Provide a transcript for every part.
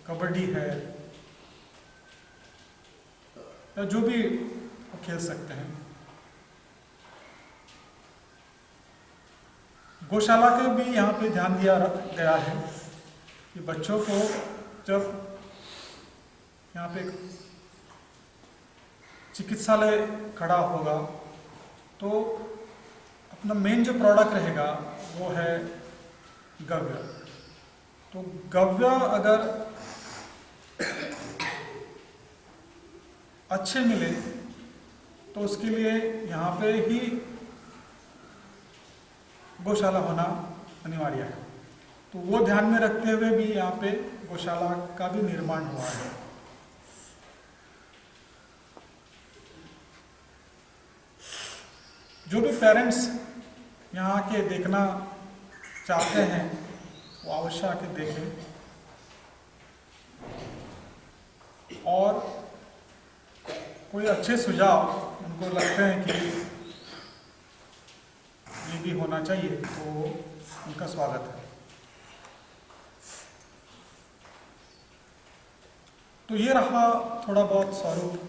कबड्डी है, या जो भी वो खेल सकते हैं। गौशाला के भी यहाँ पे ध्यान दिया गया है कि बच्चों को जब यहाँ पे चिकित्सालय खड़ा होगा तो अपना मेन जो प्रोडक्ट रहेगा वो है गव्य। तो गव्य अगर अच्छे मिले तो उसके लिए यहाँ पे ही गौशाला होना अनिवार्य है। तो वो ध्यान में रखते हुए भी यहाँ पे गौशाला का भी निर्माण हुआ है। जो भी पेरेंट्स यहाँ के देखना चाहते हैं वो अवश्य आके देखें, और कोई अच्छे सुझाव उनको लगते हैं कि ये भी होना चाहिए तो उनका स्वागत है। तो ये रहा थोड़ा बहुत स्वरूप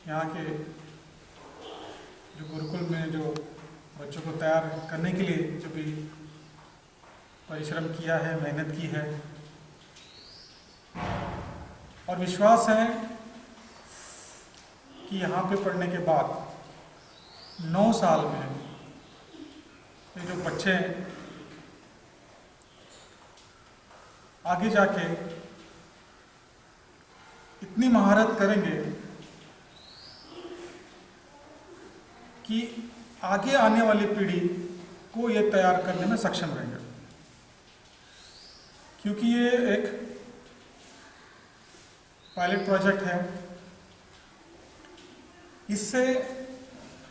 यहाँ के जो गुरुकुल में जो बच्चों को तैयार करने के लिए जो भी परिश्रम किया है, मेहनत की है, और विश्वास है कि यहाँ पे पढ़ने के बाद 9 साल में ये जो बच्चे आगे जाके इतनी महारत करेंगे कि आगे आने वाली पीढ़ी को ये तैयार करने में सक्षम रहेंगे। क्योंकि ये एक पायलट प्रोजेक्ट है, इससे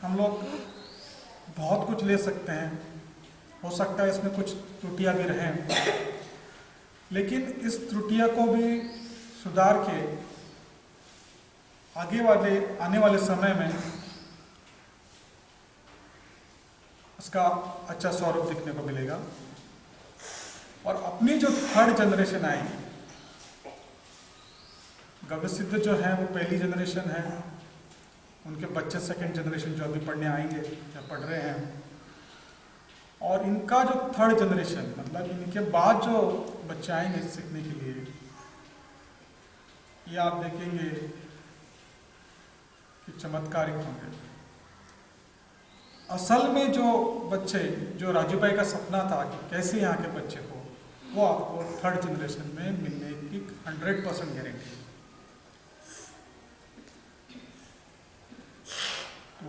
हम लोग बहुत कुछ ले सकते हैं। हो सकता है इसमें कुछ त्रुटियां भी रहें, लेकिन इस त्रुटियां को भी सुधार के आने वाले समय में उसका अच्छा स्वरूप दिखने को मिलेगा। और अपनी जो 3rd जनरेशन आएगी, गव्य सिद्ध जो है वो पहली जनरेशन है, उनके बच्चे 2nd जनरेशन जो अभी पढ़ने आएंगे या पढ़ रहे हैं, और इनका जो 3rd जनरेशन मतलब इनके बाद जो बच्चे आएंगे सीखने के लिए, ये आप देखेंगे कि चमत्कारिक होंगे। असल में जो बच्चे, जो राजू भाई का सपना था कि कैसे यहाँ के बच्चे हो, वो आपको 3rd जनरेशन में मिलने की 100% गारंटी है। तो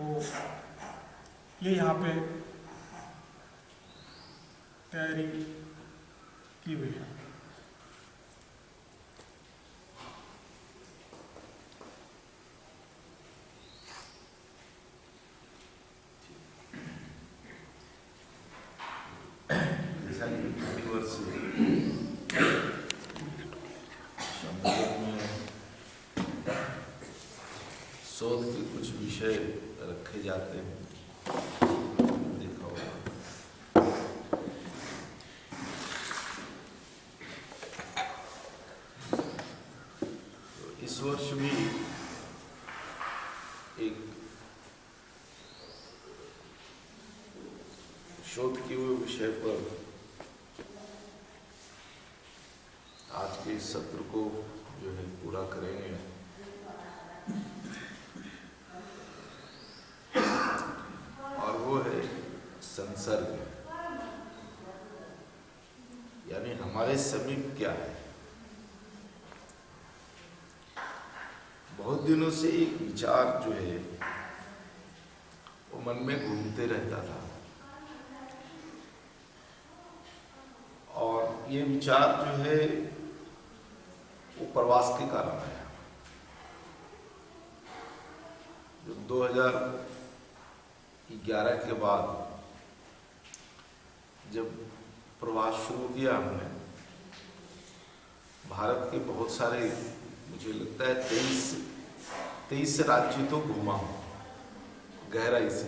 ये यहाँ पे तैयारी की हुई है। शोध के कुछ विषय रखे जाते हैं, देखा होगा। तो इस वर्ष भी एक शोध किए हुए विषय पर आज के इस सत्र को जो है पूरा करेंगे। और वो है संसर्ग, यानी हमारे समीप क्या है। बहुत दिनों से एक विचार जो है वो मन में घूमते रहता था, और ये विचार जो है वो प्रवास के कारण आया। जो 2011 के बाद जब प्रवास शुरू किया हमने, भारत के बहुत सारे, मुझे लगता है 23 राज्य तो घूमा हूँ गहराई से।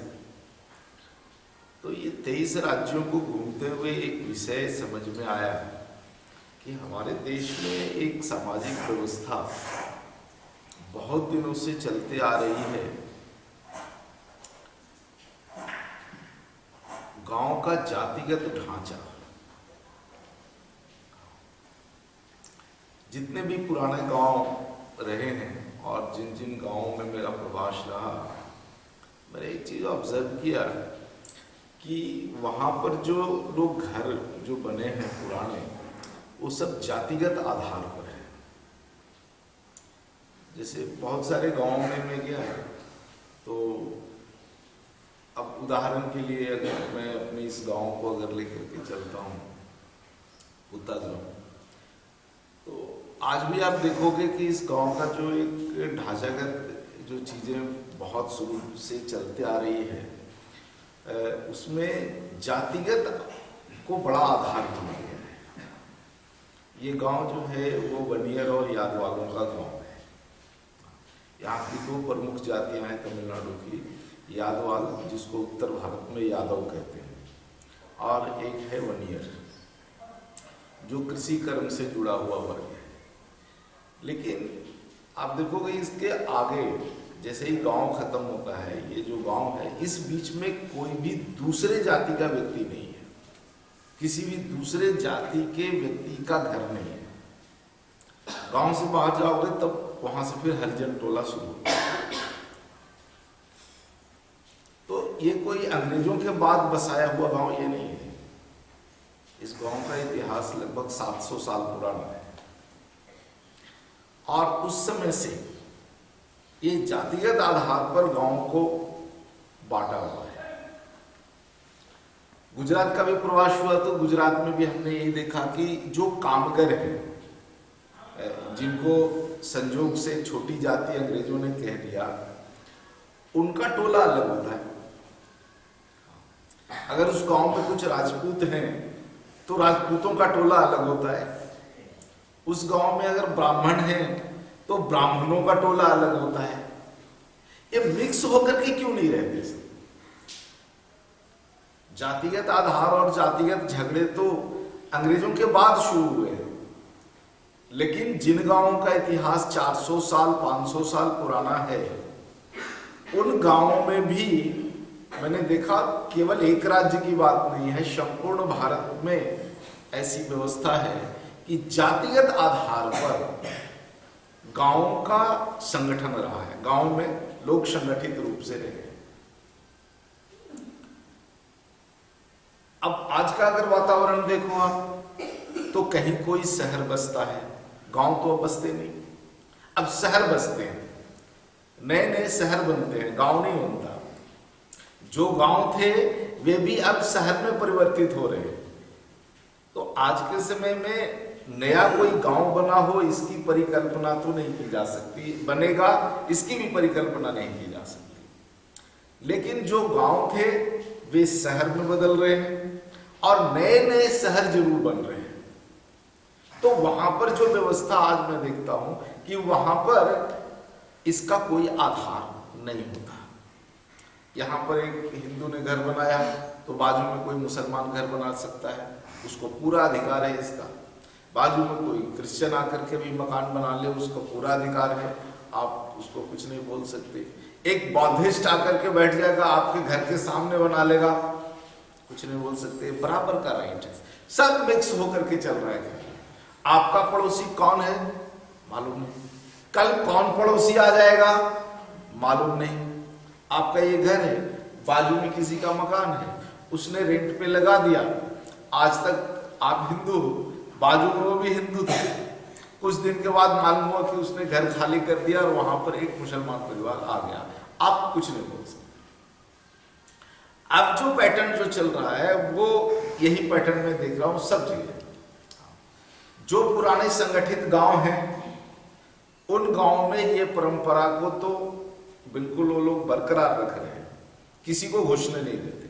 तो ये 23 राज्यों को घूमते हुए एक विषय समझ में आया कि कि हमारे देश में एक सामाजिक व्यवस्था बहुत दिनों से चलते आ रही है। गांव का जातिगत ढांचा, जितने भी पुराने गांव रहे हैं और जिन जिन गांवों में मेरा प्रवास रहा, मैंने एक चीज ऑब्जर्व किया कि वहाँ पर जो लोग घर जो बने हैं पुराने, वो सब जातिगत आधार पर है। जैसे बहुत सारे गांव में मैं गया तो अब उदाहरण के लिए अगर मैं अपने इस गांव को अगर लेकर के चलता हूँ उत्तरगांव, तो आज भी आप देखोगे कि इस गांव का जो एक ढांचागत जो चीज़ें बहुत शुरू से चलते आ रही है, उसमें जातिगत को बड़ा आधार दिया गया है। ये गांव जो है वो वनियर और यादवालों का गांव है। यहाँ की दो प्रमुख जातियां हैं तमिलनाडु की, यादवाल जिसको उत्तर भारत में यादव कहते हैं, और एक है वनियर जो कृषि कर्म से जुड़ा हुआ वर्ग है। लेकिन आप देखोगे इसके आगे जैसे ही गांव खत्म होता है, ये जो गांव है, इस बीच में कोई भी दूसरे जाति का व्यक्ति नहीं है, किसी भी दूसरे जाति के व्यक्ति का घर नहीं है। गांव से बाहर जाओगे तब वहां से फिर हरिजन टोला शुरू होता है। तो ये कोई अंग्रेजों के बाद बसाया हुआ गांव ये नहीं है। इस गांव का इतिहास लगभग 700 साल पुराना है और उस समय से ये जातिगत आधार पर गांव को बांटा हुआ है। गुजरात का भी प्रवास हुआ तो गुजरात में भी हमने यही देखा कि जो कामगर हैं, जिनको संजोग से छोटी जाति अंग्रेजों ने कह दिया, उनका टोला अलग होता है। अगर उस गांव में कुछ राजपूत हैं तो राजपूतों का टोला अलग होता है। उस गांव में अगर ब्राह्मण हैं तो ब्राह्मणों का टोला अलग होता है। ये मिक्स होकर के क्यों नहीं रहते सब? जातिगत आधार और जातिगत झगड़े तो अंग्रेजों के बाद शुरू हुए हैं, लेकिन जिन गांवों का इतिहास 400 साल 500 साल पुराना है, उन गांवों में भी मैंने देखा केवल एक राज्य की बात नहीं है, संपूर्ण भारत में ऐसी व्यवस्था है कि जातिगत आधार पर गांव का संगठन रहा है। गांव में लोग संगठित रूप से रहे। अब आज का अगर वातावरण देखो आप, तो कहीं कोई शहर बसता है, गांव तो अब बसते नहीं। अब शहर बसते हैं, नए नए शहर बनते हैं, गांव नहीं बनता। जो गांव थे वे भी अब शहर में परिवर्तित हो रहे हैं। तो आज के समय में नया कोई गांव बना हो, इसकी परिकल्पना तो नहीं की जा सकती। बनेगा, इसकी भी परिकल्पना नहीं की जा सकती। लेकिन जो गांव थे वे शहर में बदल रहे हैं और नए नए शहर जरूर बन रहे हैं। तो वहां पर जो व्यवस्था आज मैं देखता हूं कि वहां पर इसका कोई आधार नहीं होता। यहाँ पर एक हिंदू ने घर बनाया तो बाजू में कोई मुसलमान घर बना सकता है, उसको पूरा अधिकार है इसका। बाजू में कोई क्रिश्चियन आकर के भी मकान बना ले, उसको पूरा अधिकार है, आप उसको कुछ नहीं बोल सकते। एक बौद्धिस्ट आकर के बैठ जाएगा, आपके घर के सामने बना लेगा, कुछ नहीं बोल सकते। बराबर का राइट है, सब मिक्स होकर के चल रहा है। आपका पड़ोसी कौन है मालूम नहीं, कल कौन पड़ोसी आ जाएगा मालूम नहीं। आपका ये घर है, बाजू में किसी का मकान है, उसने रेंट पे लगा दिया, आज तक आप हिंदू हो, बाजू में वो भी हिंदू थे। कुछ दिन के बाद मालूम हुआ कि उसने घर खाली कर दिया और वहां पर एक मुसलमान परिवार आ गया, आप कुछ नहीं बोल सकते। अब जो पैटर्न जो चल रहा है वो यही पैटर्न में देख रहा हूं सब जगह। जो पुराने संगठित गांव हैं, उन गांव में ये परंपरा को तो बिल्कुल वो लोग बरकरार रख रहे हैं, किसी को घुसने नहीं देते।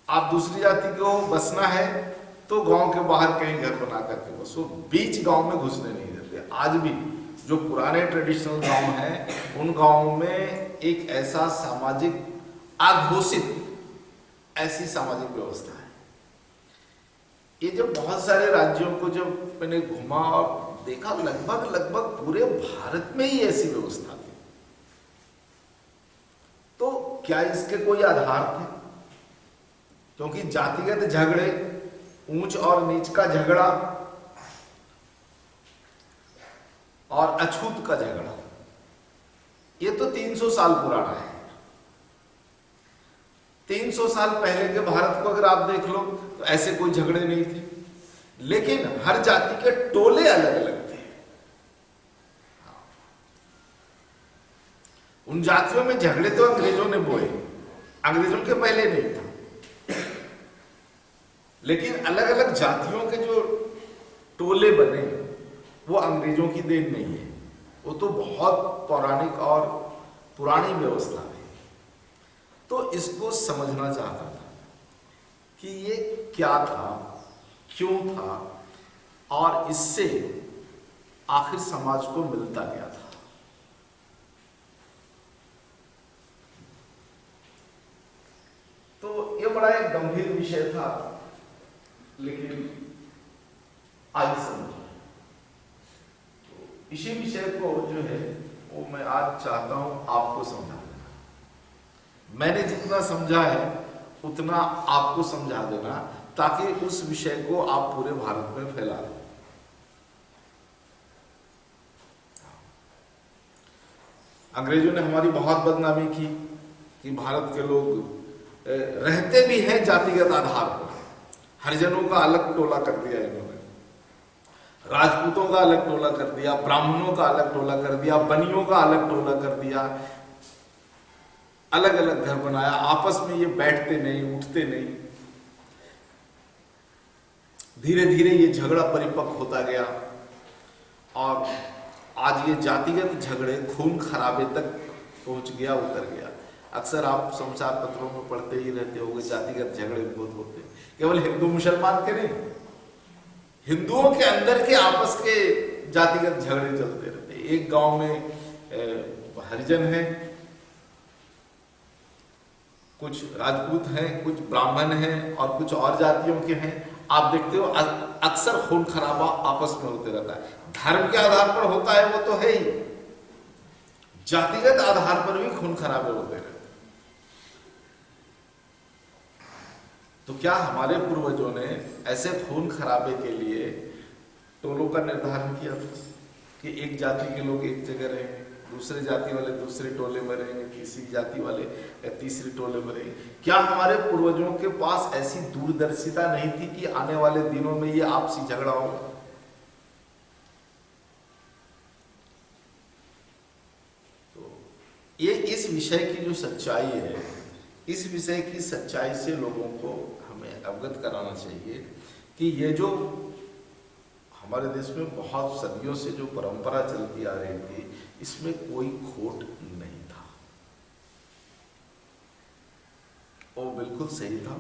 आप दूसरी जाति को बसना है तो गांव के बाहर कहीं घर बना करके बसो, बीच गांव में घुसने नहीं देते। आज भी जो पुराने ट्रेडिशनल गांव हैं, उन गांव में एक ऐसा सामाजिक अघोषित ऐसी सामाजिक व्यवस्था है। ये जब बहुत सारे राज्यों को जब मैंने घुमा और देखा, लगभग लगभग पूरे भारत में ही ऐसी व्यवस्था थी। तो क्या इसके कोई आधार थे? क्योंकि जातिगत झगड़े, ऊंच और नीच का झगड़ा और अछूत का झगड़ा, ये तो 300 साल पुराना है। 300 साल पहले के भारत को अगर आप देख लो तो ऐसे कोई झगड़े नहीं थे, लेकिन हर जाति के टोले अलग अलग थे। उन जातियों में झगड़े तो अंग्रेजों ने बोए, अंग्रेजों के पहले नहीं था, लेकिन अलग अलग जातियों के जो टोले बने वो अंग्रेजों की देन नहीं है, वो तो बहुत पौराणिक और पुरानी व्यवस्था है। तो इसको समझना चाहता था कि ये क्या था, क्यों था, और इससे आखिर समाज को मिलता क्या था। तो ये बड़ा एक गंभीर विषय था, लेकिन आज समझो। तो इसी विषय को जो है वो मैं आज चाहता हूं आपको समझा देना। मैंने जितना समझा है उतना आपको समझा देना, ताकि उस विषय को आप पूरे भारत में फैला दें। अंग्रेजों ने हमारी बहुत बदनामी की कि भारत के लोग रहते भी हैं जातिगत आधार पर। हरिजनों का अलग टोला कर दिया इन्होंने, राजपूतों का अलग टोला कर दिया, ब्राह्मणों का अलग टोला कर दिया, बनियों का अलग टोला कर दिया, अलग अलग घर बनाया। आपस में ये बैठते नहीं, उठते नहीं। धीरे धीरे ये झगड़ा परिपक्व होता गया और आज ये जातिगत झगड़े खून खराबे तक पहुंच गया, उतर गया। अक्सर आप समाचार पत्रों में पढ़ते ही रहते होंगे, जातिगत झगड़े बहुत होते हैं। केवल हिंदू मुसलमान के नहीं, हिंदुओं के अंदर के आपस के जातिगत झगड़े चलते रहते। एक गांव में हरिजन हैं, कुछ राजपूत हैं, कुछ ब्राह्मण हैं और कुछ और जातियों के हैं। आप देखते हो अक्सर खून खराबा आपस में होते रहता है। धर्म के आधार पर होता है वो तो है ही, जातिगत आधार पर भी खून खराबे होते रहते। तो क्या हमारे पूर्वजों ने ऐसे खून खराबे के लिए टोलों का निर्धारण किया था कि एक जाति के लोग एक जगह रहेंगे, दूसरे जाति वाले दूसरे टोले में रहेंगे, तीसरी जाति वाले तीसरे टोले में रहेंगे? क्या हमारे पूर्वजों के पास ऐसी दूरदर्शिता नहीं थी कि आने वाले दिनों में ये आपसी झगड़ा होगा? तो ये इस विषय की जो सच्चाई है, इस विषय की सच्चाई से लोगों को हमें अवगत कराना चाहिए कि ये जो हमारे देश में बहुत सदियों से जो परंपरा चलती आ रही थी, इसमें कोई खोट नहीं था। वो बिल्कुल सही था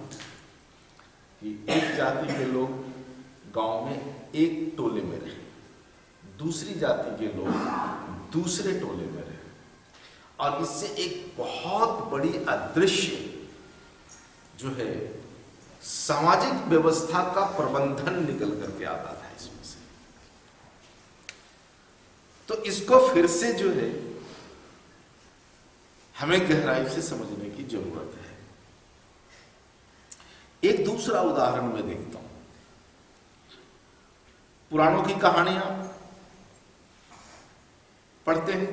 कि एक जाति के लोग गांव में एक टोले में रहे, दूसरी जाति के लोग दूसरे टोले में रहे, और इससे एक बहुत बड़ी अदृश्य जो है सामाजिक व्यवस्था का प्रबंधन निकल करके आता था इसमें से। तो इसको फिर से जो है हमें गहराई से समझने की जरूरत है। एक दूसरा उदाहरण मैं देखता हूं। पुराणों की कहानियां पढ़ते हैं,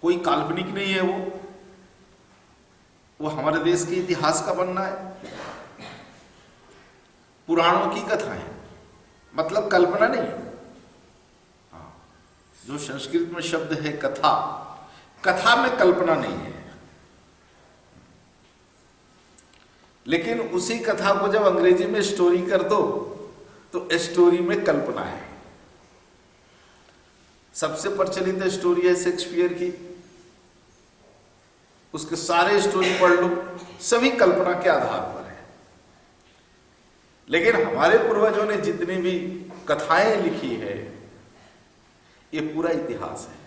कोई काल्पनिक नहीं है, वो हमारे देश के इतिहास का बनना है। पुराणों की कथाएं मतलब कल्पना नहीं। जो संस्कृत में शब्द है कथा, कथा में कल्पना नहीं है, लेकिन उसी कथा को जब अंग्रेजी में स्टोरी कर दो तो स्टोरी में कल्पना है। सबसे प्रचलित स्टोरी है शेक्सपियर की, उसके सारे स्टोरी पढ़ लो, सभी कल्पना के आधार पर है। लेकिन हमारे पूर्वजों ने जितनी भी कथाएं लिखी है, ये पूरा इतिहास है।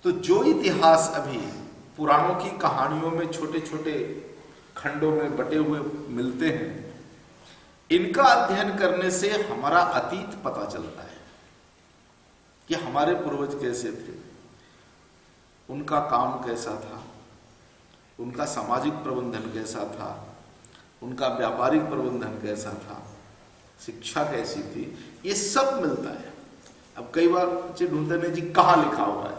तो जो इतिहास अभी पुराणों की कहानियों में छोटे छोटे खंडों में बटे हुए मिलते हैं, इनका अध्ययन करने से हमारा अतीत पता चलता है कि हमारे पूर्वज कैसे थे, उनका काम कैसा था, उनका सामाजिक प्रबंधन कैसा था, उनका व्यापारिक प्रबंधन कैसा था, शिक्षा कैसी थी, ये सब मिलता है। अब कई बार बच्चे ढूंढते नहीं जी कहाँ लिखा हुआ है,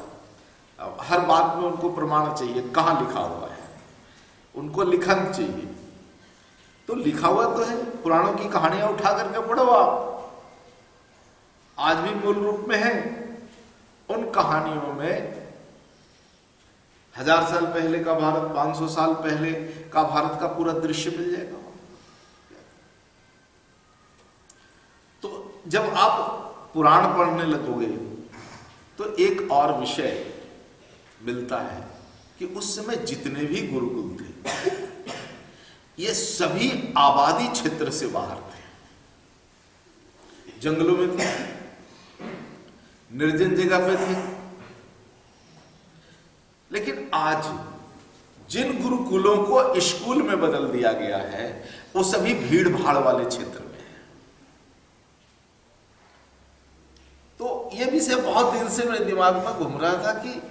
अब हर बात में उनको प्रमाण चाहिए, कहाँ लिखा हुआ है, उनको लिखन चाहिए। तो लिखा हुआ तो है, पुराणों की कहानियां उठा करके पढ़ो आप, आज भी मूल रूप में है। उन कहानियों में 1000 साल पहले का भारत, 500 साल पहले का भारत का पूरा दृश्य मिल जाएगा। तो जब आप पुराण पढ़ने लगोगे तो एक और विषय मिलता है कि उस समय जितने भी गुरुकुल थे ये सभी आबादी क्षेत्र से बाहर थे, जंगलों में थे, निर्जन जगह पे थे। लेकिन आज जिन गुरुकुलों को स्कूल में बदल दिया गया है वो सभी भीड़ भाड़ वाले क्षेत्र में है। तो ये विषय बहुत दिन से मेरे दिमाग में घूम रहा था कि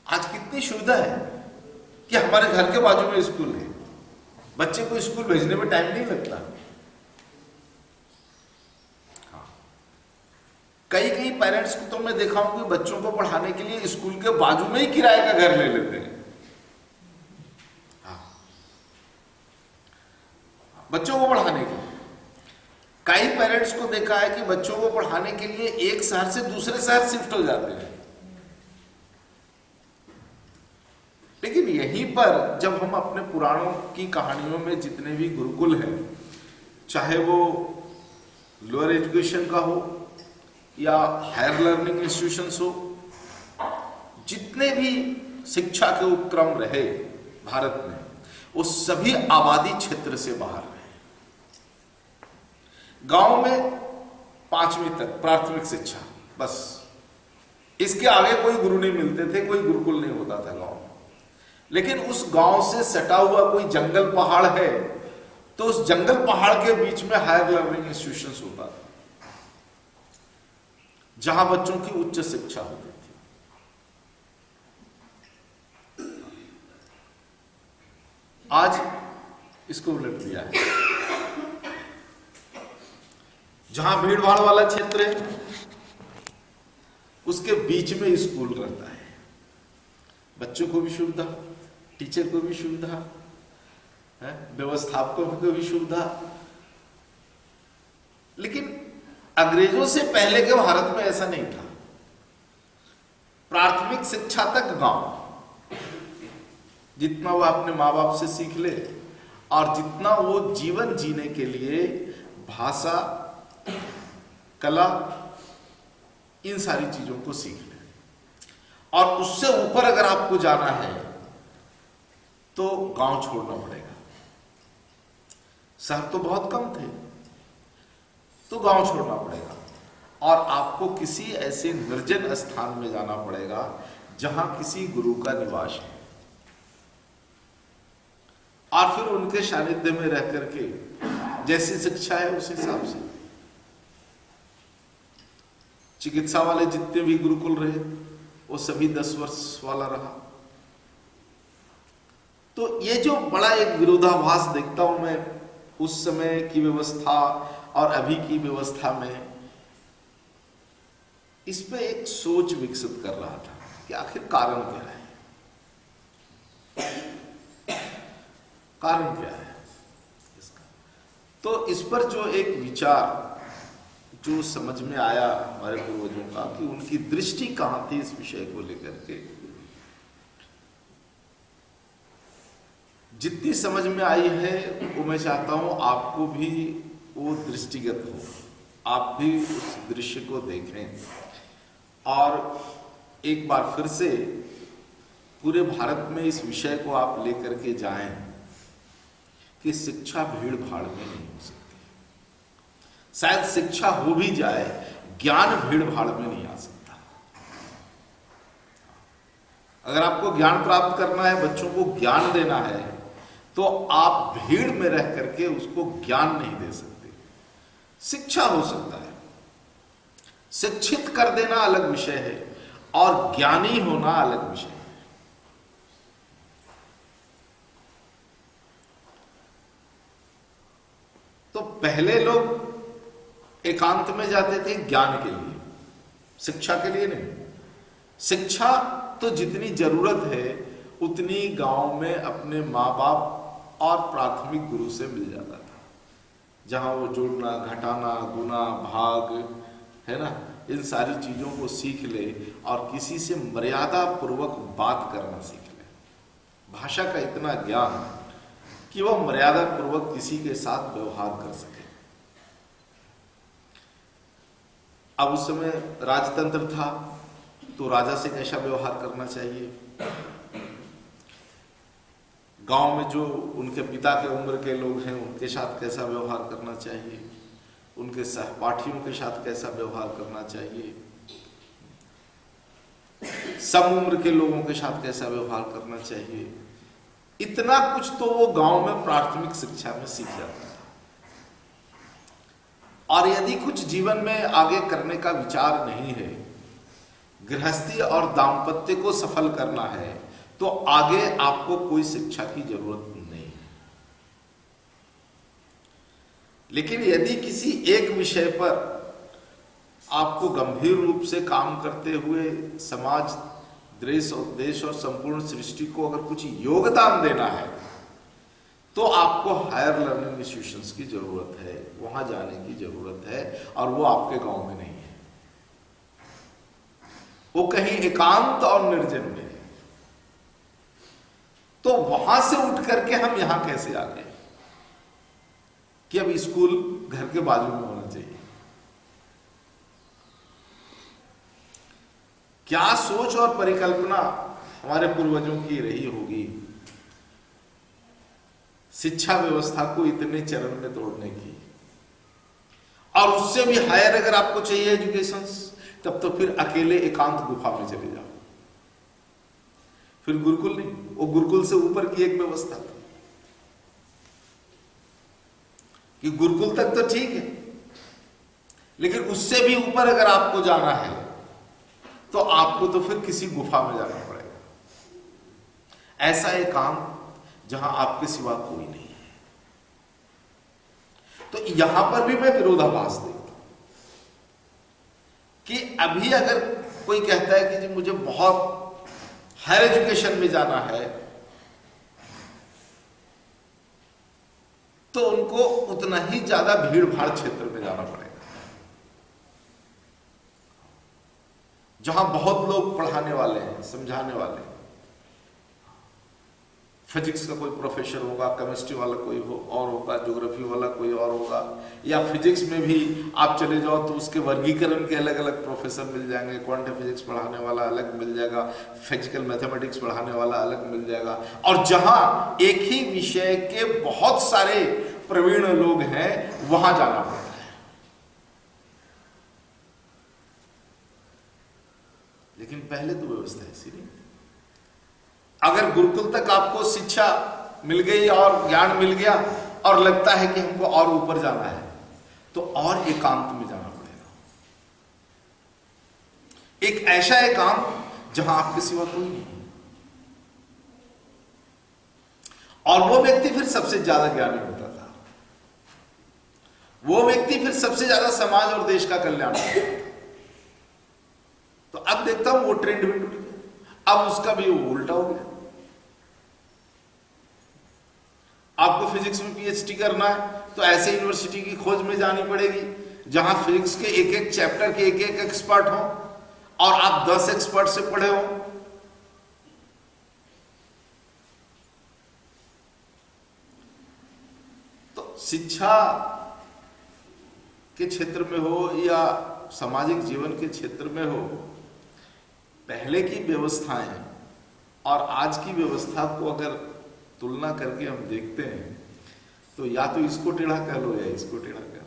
आज कितनी सुविधा है कि हमारे घर के बाजू में स्कूल है, बच्चे को स्कूल भेजने में टाइम नहीं लगता। कई कई पेरेंट्स को तो मैं देखा हूं कि बच्चों को पढ़ाने के लिए स्कूल के बाजू में ही किराए का घर ले लेते हैं। बच्चों को पढ़ाने के लिए कई पेरेंट्स को देखा है कि बच्चों को पढ़ाने के लिए एक शहर से दूसरे शहर शिफ्ट हो जाते हैं। लेकिन यहीं पर जब हम अपने पुराणों की कहानियों में जितने भी गुरुकुल हैं, चाहे वो लोअर एजुकेशन का हो या हायर लर्निंग इंस्टीट्यूशंस हो, जितने भी शिक्षा के उपक्रम रहे भारत में वो सभी आबादी क्षेत्र से बाहर रहे। गांव में 5वीं तक प्राथमिक शिक्षा, बस इसके आगे कोई गुरु नहीं मिलते थे, कोई गुरुकुल नहीं होता था गांव में। लेकिन उस गांव से सटा हुआ कोई जंगल पहाड़ है तो उस जंगल पहाड़ के बीच में हायर लर्निंग इंस्टीट्यूशंस होता था जहां बच्चों की उच्च शिक्षा होती थी। आज इसको उलट दिया है, जहां भीड़ भाड़ वाला क्षेत्र है उसके बीच में स्कूल रहता है, बच्चों को भी सुविधा, टीचर को भी सुविधा, व्यवस्थापकों को भी सुविधा। लेकिन अंग्रेजों से पहले के भारत में ऐसा नहीं था। प्राथमिक शिक्षा तक गांव, जितना वो अपने माँ बाप से सीख ले और जितना वो जीवन जीने के लिए भाषा, कला, इन सारी चीजों को सीख ले, और उससे ऊपर अगर आपको जाना है तो गांव छोड़ना पड़ेगा। शहर तो बहुत कम थे तो गांव छोड़ना पड़ेगा और आपको किसी ऐसे निर्जन स्थान में जाना पड़ेगा जहां किसी गुरु का निवास है, और फिर उनके सानिध्य में रह करके जैसी शिक्षा है उस हिसाब से। चिकित्सा वाले जितने भी गुरुकुल रहे वो सभी 10 वर्ष वाला रहा। तो ये जो बड़ा एक विरोधाभास देखता हूं मैं उस समय की व्यवस्था और अभी की व्यवस्था में, इस पे एक सोच विकसित कर रहा था कि आखिर कारण क्या है, कारण क्या है इसका। तो इस पर जो एक विचार जो समझ में आया हमारे पूर्वजों का कि उनकी दृष्टि कहां थी इस विषय को लेकर के, जितनी समझ में आई है वो मैं चाहता हूं आपको भी वो दृष्टिगत हो, आप भी उस दृश्य को देखें और एक बार फिर से पूरे भारत में इस विषय को आप लेकर के जाएं कि शिक्षा भीड़ भाड़ में नहीं हो सकती। शायद शिक्षा हो भी जाए, ज्ञान भीड़ भाड़ में नहीं आ सकता। अगर आपको ज्ञान प्राप्त करना है, बच्चों को ज्ञान देना है, तो आप भीड़ में रह करके उसको ज्ञान नहीं दे सकते। शिक्षा हो सकता है, शिक्षित कर देना अलग विषय है और ज्ञानी होना अलग विषय है। तो पहले लोग एकांत में जाते थे ज्ञान के लिए, शिक्षा के लिए नहीं। शिक्षा तो जितनी जरूरत है उतनी गांव में अपने माँ बाप और प्राथमिक गुरु से मिल जाता था, जहां वो जोड़ना, घटाना, गुना, भाग, है ना, इन सारी चीजों को सीख ले और किसी से मर्यादा पूर्वक बात करना सीख ले। भाषा का इतना ज्ञान कि वह मर्यादा पूर्वक किसी के साथ व्यवहार कर सके। अब उस समय राजतंत्र था, तो राजा से कैसा व्यवहार करना चाहिए, गांव में जो उनके पिता के उम्र के लोग हैं उनके साथ कैसा व्यवहार करना चाहिए, उनके सहपाठियों के साथ कैसा व्यवहार करना चाहिए, सम उम्र के लोगों के साथ कैसा व्यवहार करना चाहिए, इतना कुछ तो वो गांव में प्राथमिक शिक्षा में सीख जाता था। और यदि कुछ जीवन में आगे करने का विचार नहीं है, गृहस्थी और दाम्पत्य को सफल करना है, तो आगे आपको कोई शिक्षा की जरूरत नहीं है। लेकिन यदि किसी एक विषय पर आपको गंभीर रूप से काम करते हुए समाज, देश और संपूर्ण सृष्टि को अगर कुछ योगदान देना है, तो आपको हायर लर्निंग इंस्टीट्यूशंस की जरूरत है, वहां जाने की जरूरत है, और वो आपके गांव में नहीं है, वो कहीं एकांत और निर्जन में है। तो वहां से उठ करके हम यहां कैसे आ गए कि अब स्कूल घर के बाजू में होना चाहिए? क्या सोच और परिकल्पना हमारे पूर्वजों की रही होगी शिक्षा व्यवस्था को इतने चरण में तोड़ने की। और उससे भी हायर अगर आपको चाहिए एजुकेशन, तब तो फिर अकेले एकांत गुफा में चले जाओ। फिर गुरुकुल नहीं, वो गुरुकुल से ऊपर की एक व्यवस्था थी कि गुरुकुल तक तो ठीक है, लेकिन उससे भी ऊपर अगर आपको जाना है तो आपको तो फिर किसी गुफा में जाना पड़ेगा। ऐसा एकांत जहां आपके सिवा कोई नहीं है। तो यहां पर भी मैं विरोधाभास देखता हूं कि अभी अगर कोई कहता है कि जी मुझे बहुत हायर एजुकेशन में जाना है, तो उनको उतना ही ज्यादा भीड़ भाड़ क्षेत्र में जाना पड़ेगा, जहां बहुत लोग पढ़ाने वाले हैं, समझाने वाले हैं। फिजिक्स का कोई प्रोफेसर होगा, केमिस्ट्री वाला कोई हो और होगा, ज्योग्राफी वाला कोई और होगा, या फिजिक्स में भी आप चले जाओ तो उसके वर्गीकरण के अलग अलग प्रोफेसर मिल जाएंगे। क्वांटम फिजिक्स पढ़ाने वाला अलग मिल जाएगा, फिजिकल मैथमेटिक्स पढ़ाने वाला अलग मिल जाएगा। और जहां एक ही विषय के बहुत सारे प्रवीण लोग हैं, वहां जाना पड़ता है। लेकिन पहले तो व्यवस्था ऐसी नहीं। अगर गुरुकुल तक आपको शिक्षा मिल गई और ज्ञान मिल गया और लगता है कि हमको और ऊपर जाना है, तो और एकांत में जाना पड़ेगा। एक ऐसा एकांत जहां आपके सिवा कोई नहीं है। और वो व्यक्ति फिर सबसे ज्यादा ज्ञानी होता था, वो व्यक्ति फिर सबसे ज्यादा समाज और देश का कल्याण करता था। तो अब देखता हूं वो ट्रेंड भी टूट गया, अब उसका भी वो उल्टा हो गया। आपको फिजिक्स में पीएचडी करना है तो ऐसे यूनिवर्सिटी की खोज में जानी पड़ेगी जहां फिजिक्स के एक एक चैप्टर के एक एक एक्सपर्ट हो और आप 10 एक्सपर्ट से पढ़े हो। तो शिक्षा के क्षेत्र में हो या सामाजिक जीवन के क्षेत्र में हो, पहले की व्यवस्थाएं और आज की व्यवस्था को अगर तुलना करके हम देखते हैं तो या तो इसको टेढ़ा कह लो या इसको टेढ़ा कह लो।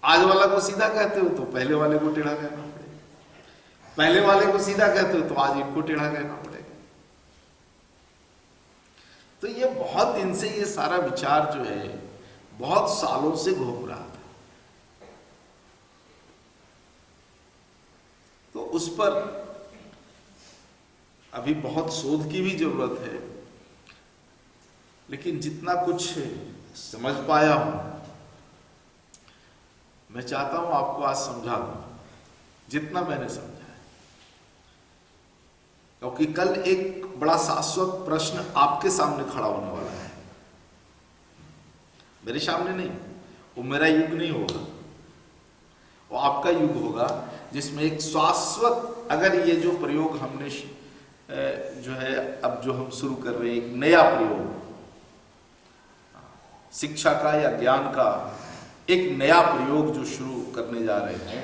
आज वाला को को सीधा कहते हो तो पहले वाले को टेढ़ा कहना पड़ेगा, पहले वाले को सीधा कहते हो तो आज इनको टेढ़ा कहना पड़ेगा। तो ये बहुत दिन से ये सारा विचार जो है बहुत सालों से घूम रहा था। तो उस पर अभी बहुत शोध की भी जरूरत है, लेकिन जितना कुछ समझ पाया हूं मैं चाहता हूं आपको आज समझा दूं जितना मैंने समझा है, क्योंकि कल एक बड़ा शाश्वत प्रश्न आपके सामने खड़ा होने वाला है, मेरे सामने नहीं। वो मेरा युग नहीं होगा, वो आपका युग होगा, जिसमें एक शाश्वत, अगर ये जो प्रयोग हमने जो है अब जो हम शुरू कर रहे हैं, एक नया प्रयोग शिक्षा का या ज्ञान का एक नया प्रयोग जो शुरू करने जा रहे हैं,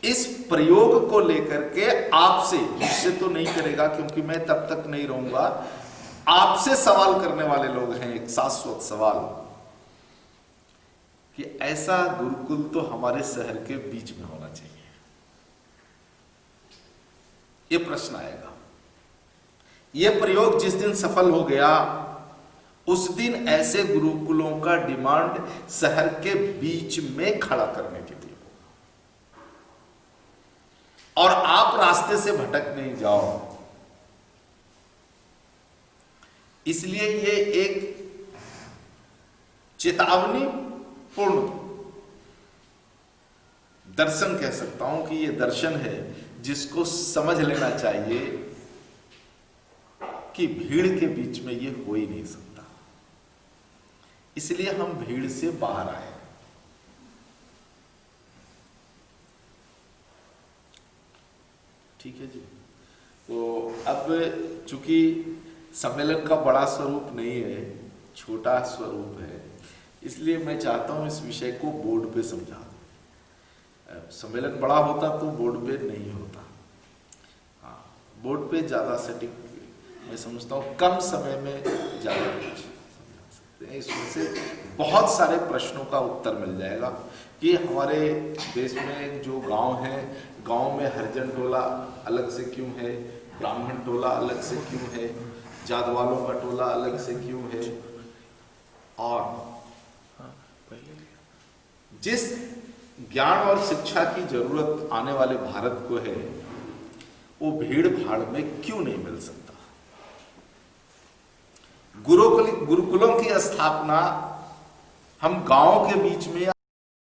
इस प्रयोग को लेकर के आपसे, मुझसे तो नहीं करेगा क्योंकि मैं तब तक नहीं रहूंगा, आपसे सवाल करने वाले लोग हैं। एक शाश्वत सवाल कि ऐसा गुरुकुल तो हमारे शहर के बीच में होना चाहिए, ये प्रश्न आएगा। यह प्रयोग जिस दिन सफल हो गया उस दिन ऐसे गुरुकुलों का डिमांड शहर के बीच में खड़ा करने के लिए, और आप रास्ते से भटक नहीं जाओ। इसलिए ये एक चेतावनी पूर्ण दर्शन कह सकता हूं कि ये दर्शन है जिसको समझ लेना चाहिए कि भीड़ के बीच में ये हो ही नहीं सकता, इसलिए हम भीड़ से बाहर आए। ठीक है जी। तो अब चूंकि सम्मेलन का बड़ा स्वरूप नहीं है, छोटा स्वरूप है, इसलिए मैं चाहता हूं इस विषय को बोर्ड पे समझा दूं। सम्मेलन बड़ा होता तो बोर्ड पे नहीं होता। हाँ, बोर्ड पे ज्यादा सेटिंग मैं समझता हूँ कम समय में ज्यादा कुछ समझा सकते हैं। इसमें से बहुत सारे प्रश्नों का उत्तर मिल जाएगा कि हमारे देश में जो गांव हैं, गांव में हरिजन टोला अलग से क्यों है, ब्राह्मण टोला अलग से क्यों है, जादवालों का टोला अलग से क्यों है, और जिस ज्ञान और शिक्षा की जरूरत आने वाले भारत को है वो भीड़ भाड़ में क्यों नहीं मिल सकता। गुरुकुलों की स्थापना हम गांव के बीच में या